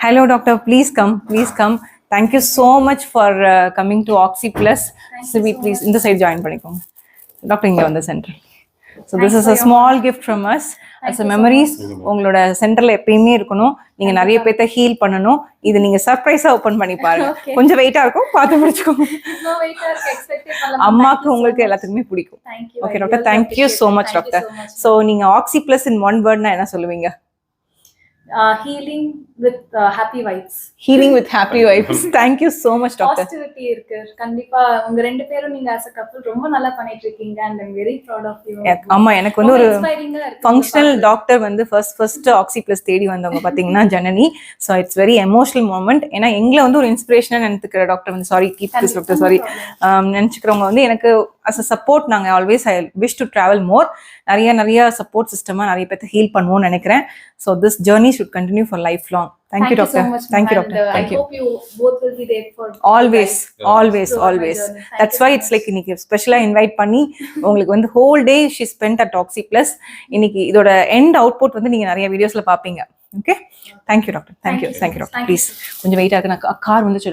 Hello, doctor. Please come. Please come. Thank you so much for coming to Oxy Plus. Sivi, please, in the side join பண்ணிக்கோங்க. Doctor இங்க வந்து centre. So this is a small gift from us as a memories. உங்களோட சென்டர்ல எப்பயுமே இருக்கணும். நீங்க நிறைய பேத்தை heel பண்ணணும். இது நீங்க சர்ப்ரைஸா ஓபன் பண்ணி பாருங்க. கொஞ்சம் வெயிட்டா இருக்கும். பார்த்து முடிச்சுக்கோங்க. No வெயிட்டா இருக்கு எக்ஸ்பெக்ட் பண்ணலாம். அம்மாக்கு உங்களுக்கு எல்லாத்துக்குமே பிடிக்கும். Okay doctor, thank you so much doctor. So நீங்க Oxy Plus in one word னா என்ன சொல்லுவீங்க? Healing with happy vibes. Healing with happy vibes. Thank you so much doctor. Positivity இருக்கு. கண்டிப்பா உங்க ரெண்டு பேரும் நீங்க as a couple ரொம்ப நல்லா பண்ணிட்டு இருக்கீங்க and I'm very proud of you. ஆமா எனக்கு வந்து ஒரு ஃபங்க்ஷனல் டாக்டர் வந்து ஃபர்ஸ்ட் Oxy Plus தேடி வந்தவங்க பாத்தீங்கன்னா Janani. So it's very emotional moment. ஏன்னா எங்களை வந்து ஒரு இன்ஸ்பிரேஷனா நினைத்துக்கிற டாக்டர் வந்து sorry keep this doctor sorry நினைச்சுக்கிறவங்க வந்து எனக்கு as a support நாங்க always I wish to travel more. நிறைய சப்போர்ட் சிஸ்டமா நிறைய பேர் ஹீல் பண்ணுவோம்னு நினைக்கிறேன். So this journey should continue for lifelong. Thank you doctor. So much, thank you doctor. Thank you. I hope you both will be there for always. That's why it's like இன்னைக்கு ஸ்பெஷலா invite பண்ணி உங்களுக்கு வந்து whole day she spent at Oxy Plus. இன்னைக்கு இதோட end output வந்து நீங்க நிறைய வீடியோஸ்ல பாப்பீங்க. Okay, thank you doctor. Thank you doctor. Please கொஞ்சம் வெயிட்டா இருக்கு, நான் கார் வந்து